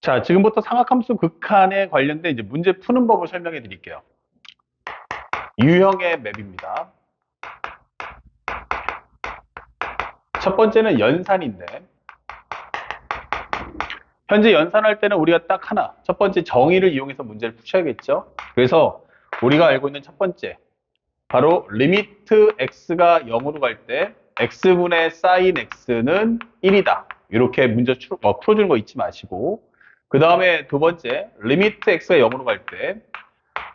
자, 지금부터 삼각함수 극한에 관련된 이제 문제 푸는 법을 설명해 드릴게요. 유형의 맵입니다. 첫 번째는 연산인데, 현재 연산할 때는 우리가 딱 하나, 첫 번째 정의를 이용해서 문제를 푸셔야겠죠. 그래서 우리가 알고 있는 첫 번째, 바로 리미트 x가 0으로 갈 때 x분의 sin x는 1이다. 이렇게 문제 풀어주는 거 잊지 마시고, 그 다음에 두 번째, 리미트 x가 0으로 갈 때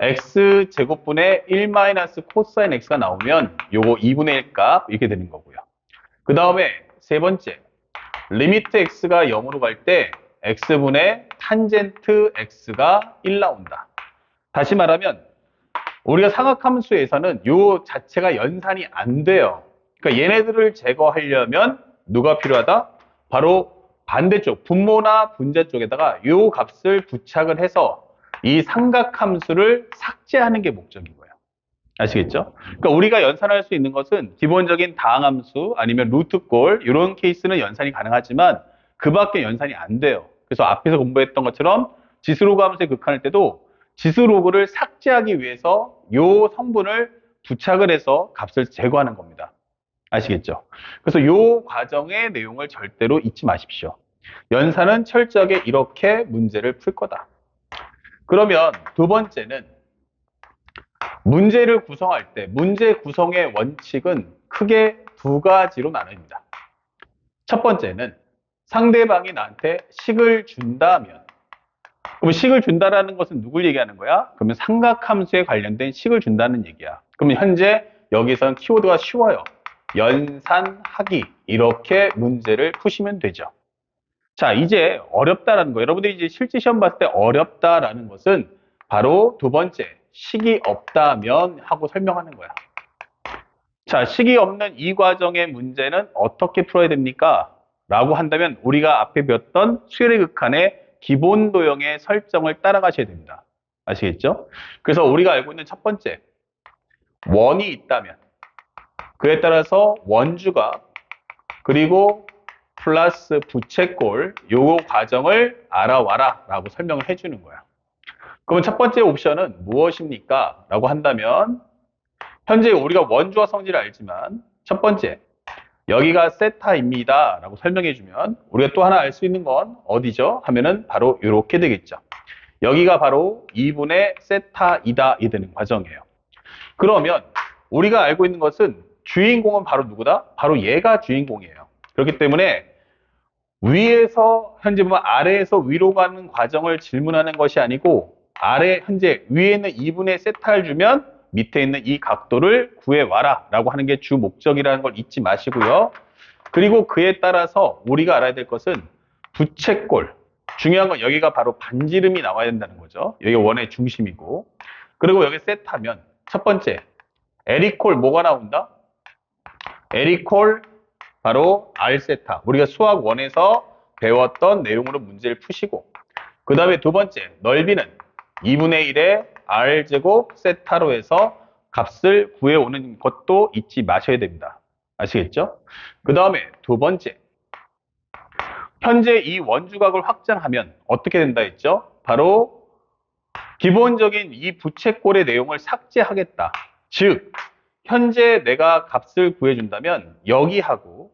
x제곱분의 1 마이너스 코사인 x가 나오면 요거 2분의 1 값 이렇게 되는 거고요. 그 다음에 세 번째, 리미트 x가 0으로 갈 때 x분의 탄젠트 x가 1 나온다. 다시 말하면 우리가 삼각함수에서는 요 자체가 연산이 안 돼요. 그러니까 얘네들을 제거하려면 누가 필요하다? 바로 반대쪽, 분모나 분자 쪽에다가 요 값을 부착을 해서 이 삼각함수를 삭제하는 게 목적인 거예요. 아시겠죠? 그러니까 우리가 연산할 수 있는 것은 기본적인 다항함수 아니면 루트꼴 이런 케이스는 연산이 가능하지만 그 밖에 연산이 안 돼요. 그래서 앞에서 공부했던 것처럼 지수로그 함수의 극한할 때도 지수로그를 삭제하기 위해서 요 성분을 부착을 해서 값을 제거하는 겁니다. 아시겠죠? 그래서 요 과정의 내용을 절대로 잊지 마십시오. 연산은 철저하게 이렇게 문제를 풀 거다. 그러면 두 번째는 문제를 구성할 때 문제 구성의 원칙은 크게 두 가지로 나뉩니다. 첫 번째는 상대방이 나한테 식을 준다면, 그럼 식을 준다라는 것은 누굴 얘기하는 거야? 그러면 삼각함수에 관련된 식을 준다는 얘기야. 그러면 현재 여기서는 키워드가 쉬워요. 연산하기, 이렇게 문제를 푸시면 되죠. 자, 이제 어렵다라는 거. 여러분들이 이제 실제 시험 봤을 때 어렵다라는 것은 바로 두 번째, 식이 없다면 하고 설명하는 거야. 자, 식이 없는 이 과정의 문제는 어떻게 풀어야 됩니까? 라고 한다면 우리가 앞에 배웠던 수열의 극한의 기본 도형의 설정을 따라가셔야 됩니다. 아시겠죠? 그래서 우리가 알고 있는 첫 번째, 원이 있다면 그에 따라서 원주가 그리고 플러스 부채꼴 요거 과정을 알아와라 라고 설명을 해주는 거야. 그러면 첫 번째 옵션은 무엇입니까? 라고 한다면 현재 우리가 원주와 성질을 알지만 첫 번째, 여기가 세타입니다 라고 설명해주면 우리가 또 하나 알 수 있는 건 어디죠? 하면은 바로 이렇게 되겠죠. 여기가 바로 2분의 세타이다 이 되는 과정이에요. 그러면 우리가 알고 있는 것은 주인공은 바로 누구다? 바로 얘가 주인공이에요. 그렇기 때문에 위에서 현재 보면 아래에서 위로 가는 과정을 질문하는 것이 아니고 아래 현재 위에 있는 2분의 세타를 주면 밑에 있는 이 각도를 구해와라 라고 하는 게 주 목적이라는 걸 잊지 마시고요. 그리고 그에 따라서 우리가 알아야 될 것은 부채꼴, 중요한 건 여기가 바로 반지름이 나와야 된다는 거죠. 여기가 원의 중심이고, 그리고 여기 세타면 첫 번째 에리콜 뭐가 나온다? 에리콜 바로 R세타, 우리가 수학 1에서 배웠던 내용으로 문제를 푸시고, 그 다음에 두 번째 넓이는 2분의 1의 R제곱 세타로 해서 값을 구해오는 것도 잊지 마셔야 됩니다. 아시겠죠? 그 다음에 두 번째, 현재 이 원주각을 확장하면 어떻게 된다 했죠? 바로 기본적인 이 부채꼴의 내용을 삭제하겠다. 즉 현재 내가 값을 구해준다면 여기하고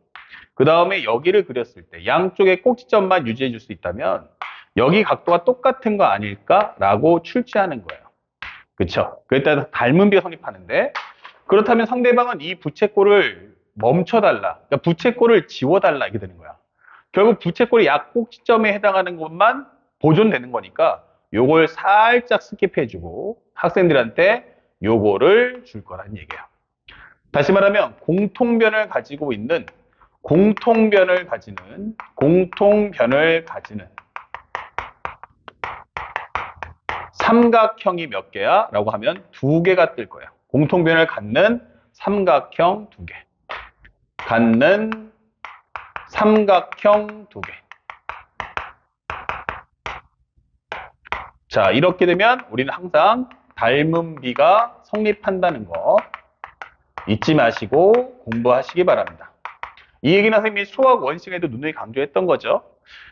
그 다음에 여기를 그렸을 때 양쪽의 꼭지점만 유지해 줄 수 있다면 여기 각도가 똑같은 거 아닐까라고 출제하는 거예요. 그렇죠? 그에 따라서 닮은 비가 성립하는데, 그렇다면 상대방은 이 부채꼴을 멈춰달라, 그러니까 부채꼴을 지워달라 이렇게 되는 거야. 결국 부채꼴이 약 꼭지점에 해당하는 것만 보존되는 거니까 요걸 살짝 스킵해주고 학생들한테 요거를 줄 거란 얘기예요. 다시 말하면 공통변을 가지는 삼각형이 몇 개야? 라고 하면 두 개가 뜰 거예요. 공통변을 갖는 삼각형 두 개. 자, 이렇게 되면 우리는 항상 닮은 비가 성립한다는 거 잊지 마시고 공부하시기 바랍니다. 이 얘기는 선생님이 수학 원시에도 누누이 강조했던 거죠.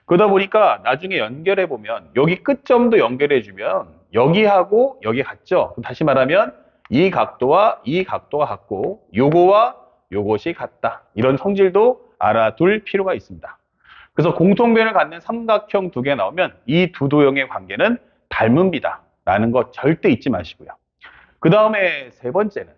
그러다 보니까 나중에 연결해 보면 여기 끝점도 연결해 주면 여기하고 여기 같죠? 다시 말하면 이 각도와 이 각도가 같고 요거와 요것이 같다. 이런 성질도 알아둘 필요가 있습니다. 그래서 공통변을 갖는 삼각형 두 개 나오면 이 두 도형의 관계는 닮음비다 라는 거 절대 잊지 마시고요. 그 다음에 세 번째는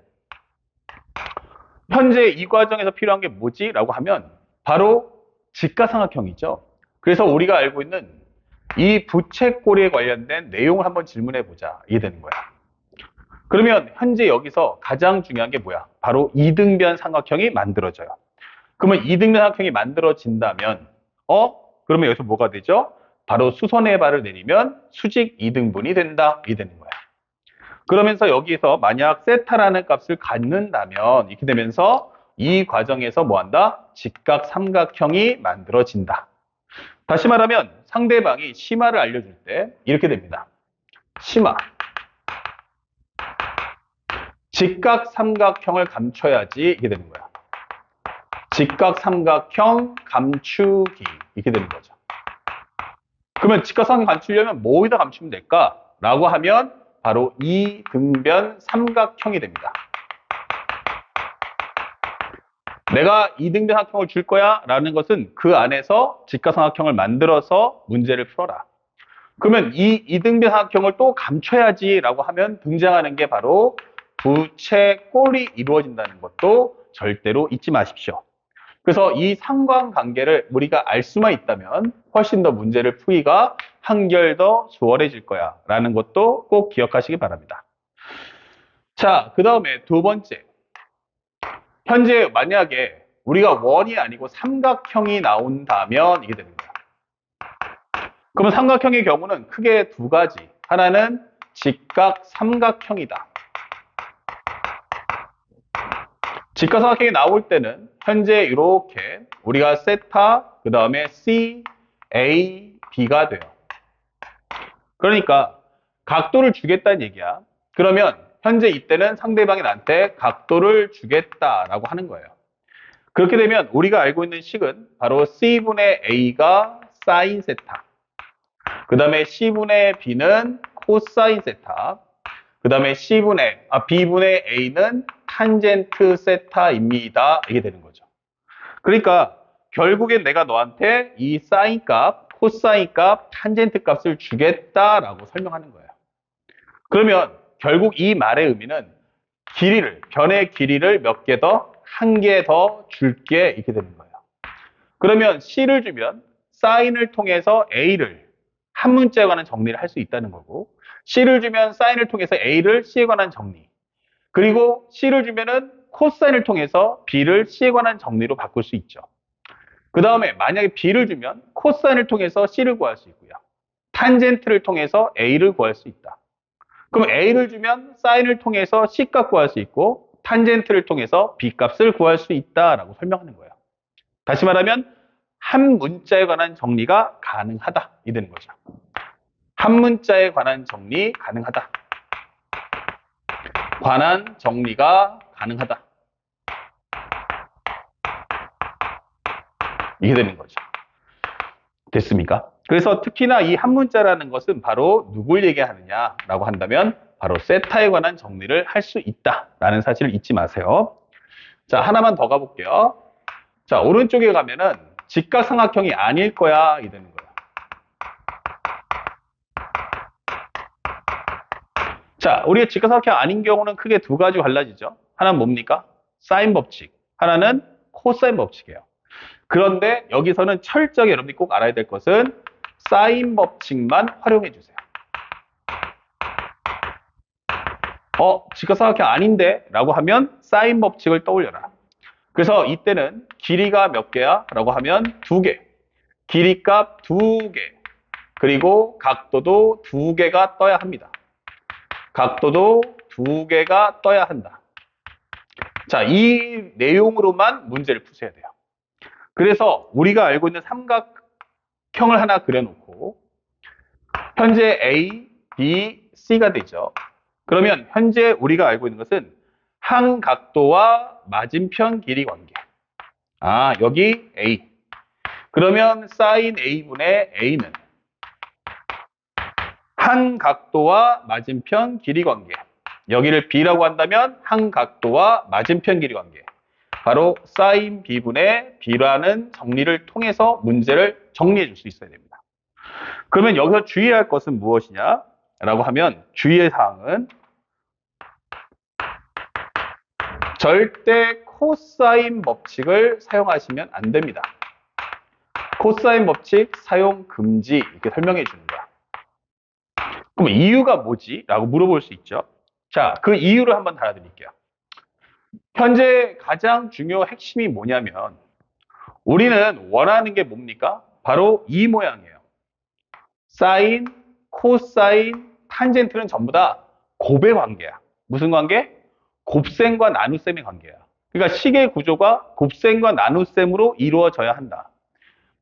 현재 이 과정에서 필요한 게 뭐지? 라고 하면 바로 직가삼각형이죠. 그래서 우리가 알고 있는 이 부채꼴에 관련된 내용을 한번 질문해 보자. 이게 되는 거야. 그러면 현재 여기서 가장 중요한 게 뭐야? 바로 이등변 삼각형이 만들어져요. 그러면 이등변 삼각형이 만들어진다면 그러면 여기서 뭐가 되죠? 바로 수선의 발을 내리면 수직 이등분이 된다. 이게 되는 거야. 그러면서 여기서 만약 세타라는 값을 갖는다면 이렇게 되면서 이 과정에서 뭐한다? 직각삼각형이 만들어진다. 다시 말하면 상대방이 심화를 알려줄 때 이렇게 됩니다. 심화. 직각삼각형을 감춰야지 이게 되는 거야. 직각삼각형 감추기 이렇게 되는 거죠. 그러면 직각삼각형 감추려면 뭐에다 감추면 될까? 라고 하면 바로 이등변 삼각형이 됩니다. 내가 이등변 삼각형을 줄 거야 라는 것은 그 안에서 직각삼각형을 만들어서 문제를 풀어라. 그러면 이 이등변 삼각형을 또 감춰야지 라고 하면 등장하는 게 바로 부채꼴이 이루어진다는 것도 절대로 잊지 마십시오. 그래서 이 상관관계를 우리가 알 수만 있다면 훨씬 더 문제를 풀기가 한결 더 수월해질 거야 라는 것도 꼭 기억하시기 바랍니다. 자, 그 다음에 두 번째. 현재 만약에 우리가 원이 아니고 삼각형이 나온다면 이게 되는 거야. 그러면 삼각형의 경우는 크게 두 가지. 하나는 직각삼각형이다. 직각삼각형이 나올 때는 현재 이렇게 우리가 세타, 그 다음에 C, A, B가 돼요. 그러니까 각도를 주겠다는 얘기야. 그러면 현재 이때는 상대방이 나한테 각도를 주겠다라고 하는 거예요. 그렇게 되면 우리가 알고 있는 식은 바로 C분의 A가 사인 세타, 그 다음에 C분의 B는 코사인 세타, 그 다음에 B분의 A는 탄젠트 세타입니다. 이게 되는 거죠. 그러니까 결국엔 내가 너한테 이 사인 값, 코사인 값, 탄젠트 값을 주겠다라고 설명하는 거예요. 그러면 결국 이 말의 의미는 변의 길이를 몇 개 더, 한 개 더 줄게 이렇게 되는 거예요. 그러면 C를 주면 사인을 통해서 A를 한 문자에 관한 정리를 할 수 있다는 거고, C를 주면 사인을 통해서 A를 C에 관한 정리, 그리고 C를 주면은 코사인을 통해서 B를 C에 관한 정리로 바꿀 수 있죠. 그 다음에 만약에 B를 주면 코사인을 통해서 C를 구할 수 있고요. 탄젠트를 통해서 A를 구할 수 있다. 그럼 A를 주면 사인을 통해서 C값 구할 수 있고 탄젠트를 통해서 B값을 구할 수 있다라고 설명하는 거예요. 다시 말하면 한 문자에 관한 정리가 가능하다. 이 되는 거죠. 한 문자에 관한 정리 가능하다. 관한 정리가 가능하다. 이게 되는 거죠. 됐습니까? 그래서 특히나 이 한 문자라는 것은 바로 누굴 얘기하느냐라고 한다면 바로 세타에 관한 정리를 할 수 있다라는 사실을 잊지 마세요. 자, 하나만 더 가볼게요. 자, 오른쪽에 가면은 직각삼각형이 아닐 거야 이 되는 거야. 자, 우리가 직각삼각형 아닌 경우는 크게 두 가지로 갈라지죠. 하나는 뭡니까? 사인 법칙. 하나는 코사인 법칙이에요. 그런데 여기서는 철저하게 여러분들이 꼭 알아야 될 것은 사인 법칙만 활용해 주세요. 직각삼각형 아닌데? 라고 하면 사인 법칙을 떠올려라. 그래서 이때는 길이가 몇 개야? 라고 하면 2개. 길이값 2개. 그리고 각도도 2개가 떠야 합니다. 각도도 2개가 떠야 한다. 자, 이 내용으로만 문제를 푸셔야 돼요. 그래서 우리가 알고 있는 삼각형을 하나 그려놓고 현재 A, B, C가 되죠. 그러면 현재 우리가 알고 있는 것은 한 각도와 맞은편 길이 관계. 여기 A. 그러면 사인 A분의 A는 한 각도와 맞은편 길이 관계. 여기를 B라고 한다면 한 각도와 맞은편 길이 관계. 바로 사인 B분의 B라는 정리를 통해서 문제를 정리해 줄 수 있어야 됩니다. 그러면 여기서 주의할 것은 무엇이냐? 라고 하면 주의의 사항은 절대 코사인 법칙을 사용하시면 안 됩니다. 코사인 법칙 사용 금지 이렇게 설명해 주는 거야. 그럼 이유가 뭐지? 라고 물어볼 수 있죠. 자, 그 이유를 한번 달아드릴게요. 현재 가장 중요 핵심이 뭐냐면 우리는 원하는 게 뭡니까? 바로 이 모양이에요. 사인, 코사인, 탄젠트는 전부 다 곱의 관계야. 무슨 관계? 곱셈과 나눗셈의 관계야. 그러니까 식의 구조가 곱셈과 나눗셈으로 이루어져야 한다.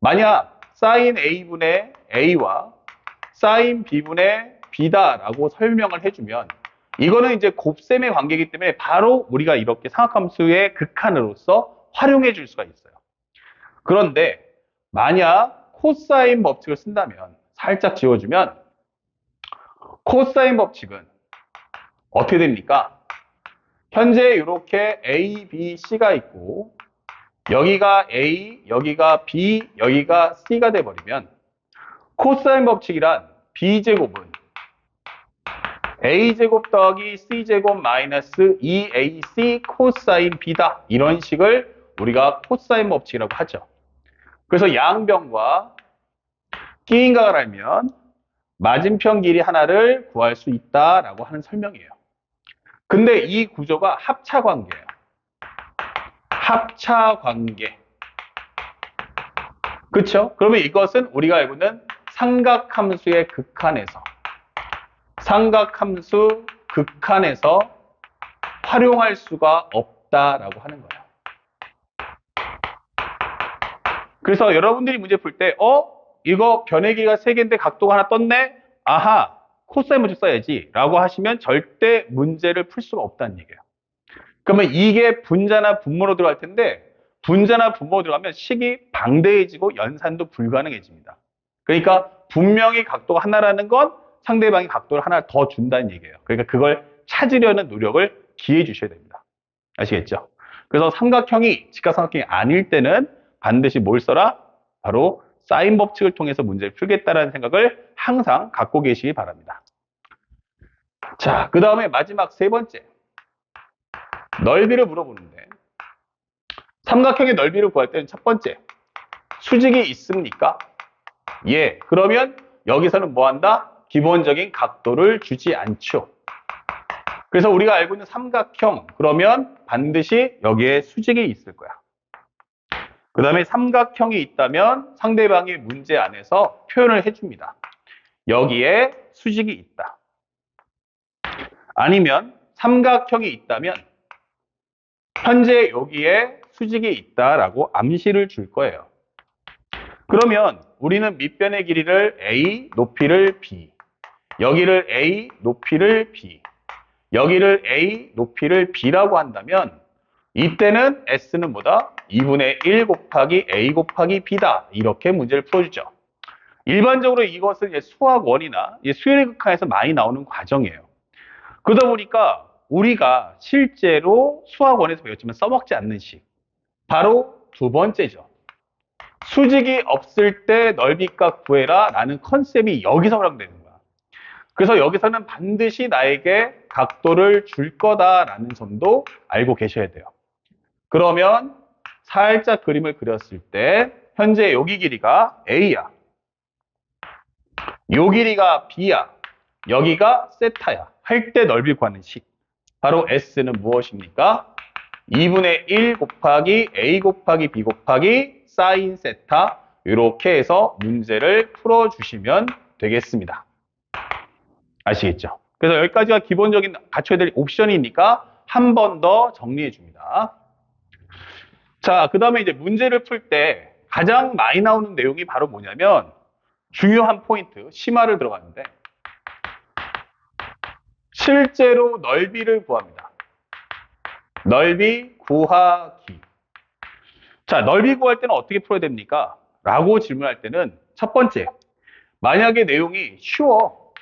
만약 사인 A분의 A와 사인 B분의 B다라고 설명을 해주면 이거는 이제 곱셈의 관계이기 때문에 바로 우리가 이렇게 삼각함수의 극한으로서 활용해 줄 수가 있어요. 그런데 만약 코사인 법칙을 쓴다면 살짝 지워주면 코사인 법칙은 어떻게 됩니까? 현재 이렇게 A, B, C가 있고 여기가 A, 여기가 B, 여기가 C가 돼버리면 코사인 법칙이란 B제곱은 A제곱 더하기 C제곱 마이너스 2AC 코사인 B다. 이런 식을 우리가 코사인 법칙이라고 하죠. 그래서 양변과 끼인각을 알면 맞은편 길이 하나를 구할 수 있다라고 하는 설명이에요. 근데 이 구조가 합차관계예요. 합차관계. 그렇죠? 그러면 이것은 우리가 알고 있는 삼각함수의 극한에서 삼각함수 극한에서 활용할 수가 없다라고 하는 거예요. 그래서 여러분들이 문제 풀 때 이거 변의 길이가 3개인데 각도가 하나 떴네? 아하, 코사인 법칙 써야지 라고 하시면 절대 문제를 풀 수가 없다는 얘기예요. 그러면 이게 분자나 분모로 들어갈 텐데 분자나 분모로 들어가면 식이 방대해지고 연산도 불가능해집니다. 그러니까 분명히 각도가 하나라는 건 상대방이 각도를 하나 더 준다는 얘기예요. 그러니까 그걸 찾으려는 노력을 기해 주셔야 됩니다. 아시겠죠? 그래서 삼각형이 직각삼각형이 아닐 때는 반드시 뭘 써라? 바로 사인 법칙을 통해서 문제를 풀겠다라는 생각을 항상 갖고 계시기 바랍니다. 자, 그 다음에 마지막 3번째. 넓이를 물어보는데 삼각형의 넓이를 구할 때는 첫 번째, 수직이 있습니까? 예, 그러면 여기서는 뭐 한다? 기본적인 각도를 주지 않죠. 그래서 우리가 알고 있는 삼각형, 그러면 반드시 여기에 수직이 있을 거야. 그 다음에 삼각형이 있다면 상대방이 문제 안에서 표현을 해줍니다. 여기에 수직이 있다. 아니면 삼각형이 있다면 현재 여기에 수직이 있다라고 암시를 줄 거예요. 그러면 우리는 밑변의 길이를 A, 높이를 B, 여기를 A, 높이를 B, 여기를 A, 높이를 B라고 한다면 이때는 S는 뭐다? 2분의 1 곱하기 A 곱하기 B다. 이렇게 문제를 풀어주죠. 일반적으로 이것은 이제 수학 원이나 수열의 극한에서 많이 나오는 과정이에요. 그러다 보니까 우리가 실제로 수학 원에서 배웠지만 써먹지 않는 식. 바로 두 번째죠. 수직이 없을 때 넓이값 구해라 라는 컨셉이 여기서 활용되는 거야. 그래서 여기서는 반드시 나에게 각도를 줄 거다라는 점도 알고 계셔야 돼요. 그러면 살짝 그림을 그렸을 때 현재 여기 길이가 A야. 요 길이가 B야. 여기가 세타야. 할 때 넓이 구하는 식. 바로 S는 무엇입니까? 2분의 1 곱하기 A 곱하기 B 곱하기 사인 세타. 이렇게 해서 문제를 풀어주시면 되겠습니다. 아시겠죠? 그래서 여기까지가 기본적인 갖춰야 될 옵션이니까 한 번 더 정리해 줍니다. 자, 그 다음에 이제 문제를 풀 때 가장 많이 나오는 내용이 바로 뭐냐면 중요한 포인트, 심화를 들어가는데 실제로 넓이를 구합니다. 넓이 구하기. 자, 넓이 구할 때는 어떻게 풀어야 됩니까? 라고 질문할 때는 첫 번째, 만약에 내용이 쉬워.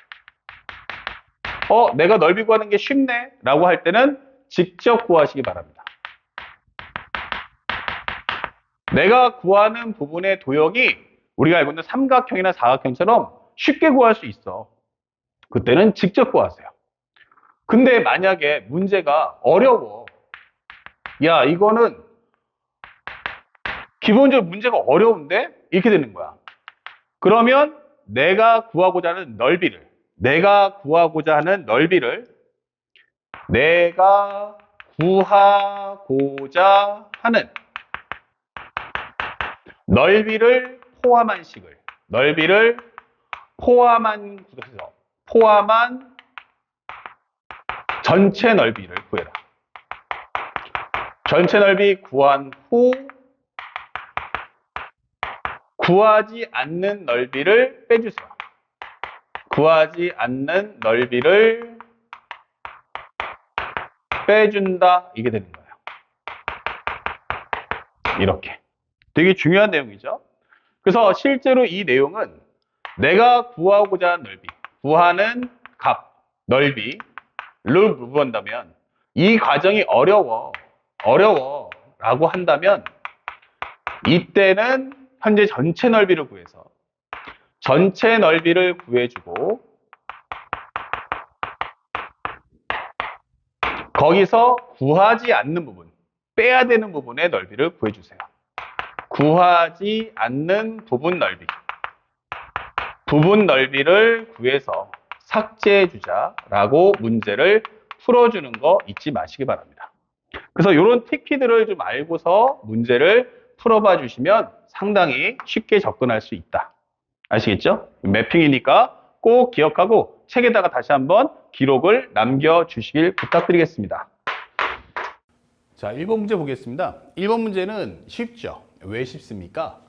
내가 넓이 구하는 게 쉽네. 라고 할 때는 직접 구하시기 바랍니다. 내가 구하는 부분의 도형이 우리가 알고 있는 삼각형이나 사각형처럼 쉽게 구할 수 있어. 그때는 직접 구하세요. 근데 만약에 문제가 어려워. 야, 이거는 기본적으로 문제가 어려운데? 이렇게 되는 거야. 그러면 내가 구하고자 하는 넓이를 내가 구하고자 하는 넓이를 포함한 전체 넓이를 구해라. 전체 넓이 구한 후 구하지 않는 넓이를 빼주세요. 구하지 않는 넓이를 빼준다. 이게 되는 거예요. 이렇게. 되게 중요한 내용이죠. 그래서 실제로 이 내용은 내가 구하고자 하는 넓이, 구하는 값, 넓이를 구한다면 이 과정이 어려워 라고 한다면 이때는 현재 전체 넓이를 구해서 전체 넓이를 구해주고 거기서 구하지 않는 부분, 빼야 되는 부분의 넓이를 구해주세요. 구하지 않는 부분 넓이를 구해서 삭제해주자라고 문제를 풀어주는 거 잊지 마시기 바랍니다. 그래서 이런 틱키들을 좀 알고서 문제를 풀어봐 주시면 상당히 쉽게 접근할 수 있다. 아시겠죠? 매핑이니까 꼭 기억하고 책에다가 다시 한번 기록을 남겨주시길 부탁드리겠습니다. 자, 1번 문제 보겠습니다. 1번 문제는 쉽죠? 왜 쉽습니까?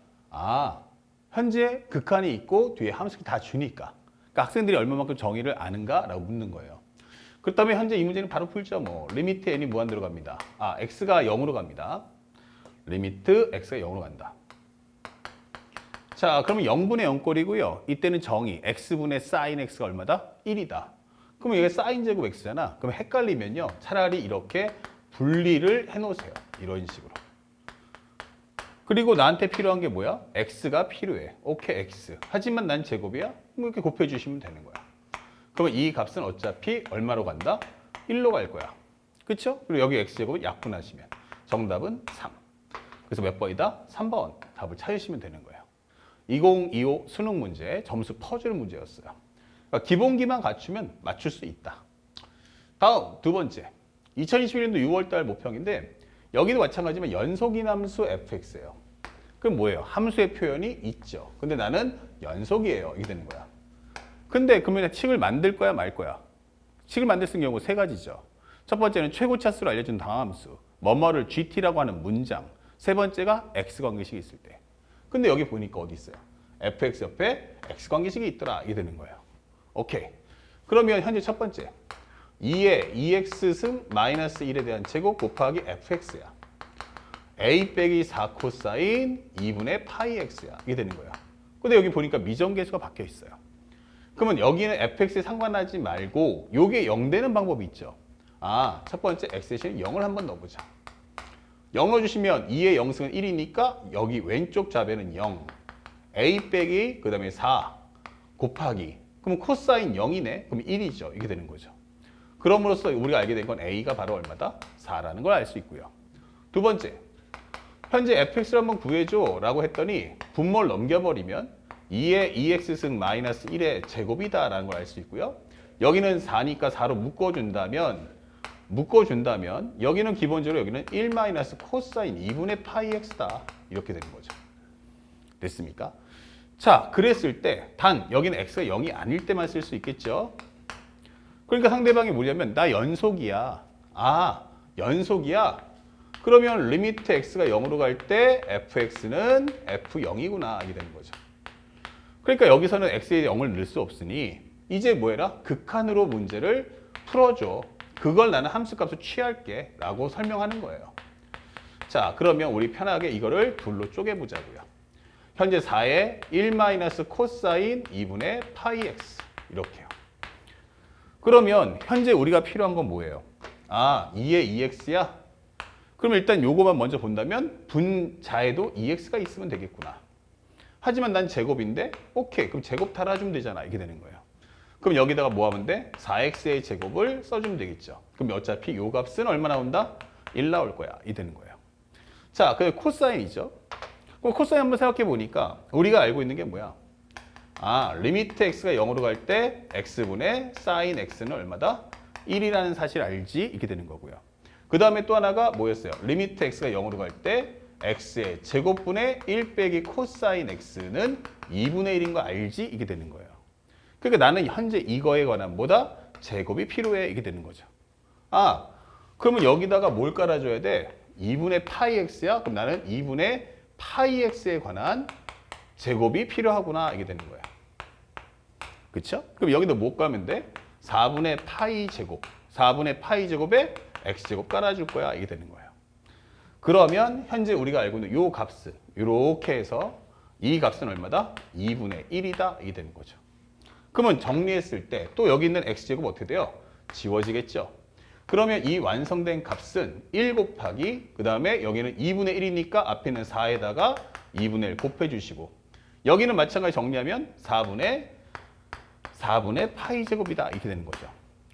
현재 극한이 있고 뒤에 함수가 다 주니까. 그러니까 학생들이 얼마만큼 정의를 아는가? 라고 묻는 거예요. 그렇다면 현재 이 문제는 바로 풀죠. 리미트 n이 무한대로 갑니다. x가 0으로 갑니다. 리미트 x가 0으로 간다. 자, 그러면 0분의 0꼴이고요. 이때는 정의 x분의 sin x가 얼마다? 1이다. 그러면 이게 sin 제곱 x잖아. 그럼 헷갈리면요. 차라리 이렇게 분리를 해놓으세요. 이런 식으로. 그리고 나한테 필요한 게 뭐야? x가 필요해. 오케이, x. 하지만 난 제곱이야? 이렇게 곱해주시면 되는 거야. 그러면 이 값은 어차피 얼마로 간다? 1로 갈 거야. 그쵸? 그리고 여기 x제곱을 약분하시면 정답은 3. 그래서 몇 번이다? 3번 답을 찾으시면 되는 거예요. 2025 수능 문제 점수 퍼즐 문제였어요. 그러니까 기본기만 갖추면 맞출 수 있다. 다음 두 번째. 2021년도 6월달 모평인데 여기도 마찬가지지만 연속인함수 fx예요. 그럼 뭐예요? 함수의 표현이 있죠. 근데 나는 연속이에요. 이게 되는 거야. 근데 그러면 칙을 만들 거야 말 거야? 칙을 만들 수 있는 경우 세 가지죠. 첫 번째는 최고차수를 알려준 다함수, 뭐뭐를 gt라고 하는 문장. 세 번째가 x 관계식이 있을 때. 근데 여기 보니까 어디 있어요? fx 옆에 x 관계식이 있더라. 이게 되는 거예요. 오케이. 그러면 현재 첫 번째 2의 2x 승 마이너스 1에 대한 제곱 곱하기 fx야. a 빼기 4 코사인 2분의 파이 x야. 이게 되는 거야. 근데 여기 보니까 미정계수가 박혀 있어요. 그러면 여기는 fx에 상관하지 말고 요게 0 되는 방법이 있죠. 첫 번째 x 대신에 0을 한번 넣어보자. 0 넣어주시면 2의 0승은 1이니까 여기 왼쪽 좌변은 0. a 빼기 그 다음에 4 곱하기. 그럼 코사인 0이네. 그럼 1이죠. 이게 되는 거죠. 그럼으로써 우리가 알게 된 건 a가 바로 얼마다? 4라는 걸 알 수 있고요. 두 번째, 현재 fx를 한번 구해줘 라고 했더니 분모를 넘겨버리면 2의 2x승 마이너스 1의 제곱이다 라는 걸 알 수 있고요. 여기는 4니까 4로 묶어준다면 여기는 기본적으로 여기는 1 마이너스 코사인 2분의 파이 x다. 이렇게 되는 거죠. 됐습니까? 자, 그랬을 때 단 여기는 x가 0이 아닐 때만 쓸 수 있겠죠. 그러니까 상대방이 뭐냐면 나 연속이야. 연속이야. 그러면 리미트 x가 0으로 갈 때 fx는 f0이구나. 이게 되는 거죠. 그러니까 여기서는 x에 0을 넣을 수 없으니 이제 뭐 해라? 극한으로 문제를 풀어줘. 그걸 나는 함수값을 취할게 라고 설명하는 거예요. 자, 그러면 우리 편하게 이거를 둘로 쪼개보자고요. 현재 4에 1 마이너스 코사인 2분의 파이 x 이렇게요. 그러면 현재 우리가 필요한 건 뭐예요? 아, 2의 2x야? 그럼 일단 요거만 먼저 본다면 분자에도 2x가 있으면 되겠구나. 하지만 난 제곱인데 오케이, 그럼 제곱 달아주면 되잖아. 이렇게 되는 거예요. 그럼 여기다가 뭐 하면 돼? 4x의 제곱을 써주면 되겠죠. 그럼 어차피 요 값은 얼마 나온다? 1 나올 거야. 이 되는 거예요. 자, 그 코사인이죠. 그럼 코사인 한번 생각해 보니까 우리가 알고 있는 게 뭐야? 아, 리미트 x가 0으로 갈 때 x분의 사인 x는 얼마다? 1이라는 사실 알지? 이렇게 되는 거고요. 그 다음에 또 하나가 뭐였어요? 리미트 x가 0으로 갈 때 x의 제곱분의 1 빼기 코사인 x는 2분의 1인 거 알지? 이게 되는 거예요. 그러니까 나는 현재 이거에 관한 뭐다? 제곱이 필요해. 이게 되는 거죠. 아, 그러면 여기다가 뭘 깔아줘야 돼? 2분의 파이 x야? 그럼 나는 2분의 파이 x에 관한 제곱이 필요하구나. 이게 되는 거야. 그쵸? 그럼 여기다 뭐 까면 돼? 4분의 파이 제곱. 4분의 파이 제곱에 x제곱 깔아줄 거야. 이게 되는 거예요. 그러면 현재 우리가 알고 있는 요 값은 이렇게 해서 이 값은 얼마다? 2분의 1이다. 이게 되는 거죠. 그러면 정리했을 때 또 여기 있는 x제곱 어떻게 돼요? 지워지겠죠. 그러면 이 완성된 값은 1 곱하기 그 다음에 여기는 2분의 1이니까 앞에 있는 4에다가 2분의 1 곱해주시고 여기는 마찬가지 정리하면 4분의 파이 제곱이다. 이렇게 되는 거죠.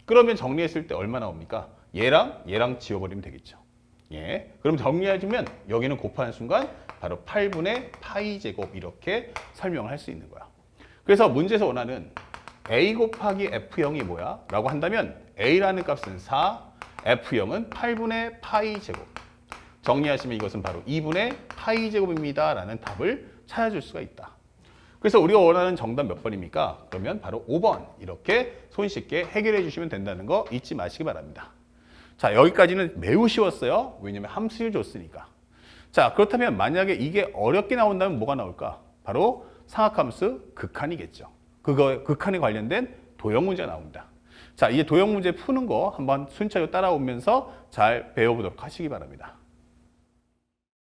그러면 정리했을 때 얼마 나옵니까? 얘랑 지워버리면 되겠죠. 예. 그럼 정리해주면 여기는 곱하는 순간 바로 8분의 파이 제곱 이렇게 설명을 할 수 있는 거야. 그래서 문제에서 원하는 a 곱하기 f0이 뭐야? 라고 한다면 a라는 값은 4, f0은 8분의 파이 제곱. 정리하시면 이것은 바로 2분의 파이 제곱입니다. 라는 답을 찾아줄 수가 있다. 그래서 우리가 원하는 정답 몇 번입니까? 그러면 바로 5번 이렇게 손쉽게 해결해 주시면 된다는 거 잊지 마시기 바랍니다. 자, 여기까지는 매우 쉬웠어요. 왜냐면 함수를 줬으니까. 자, 그렇다면 만약에 이게 어렵게 나온다면 뭐가 나올까? 바로 상학함수 극한이겠죠. 극한에 관련된 도형 문제가 나옵니다. 자, 이제 도형 문제 푸는 거 한번 순차적으로 따라오면서 잘 배워보도록 하시기 바랍니다.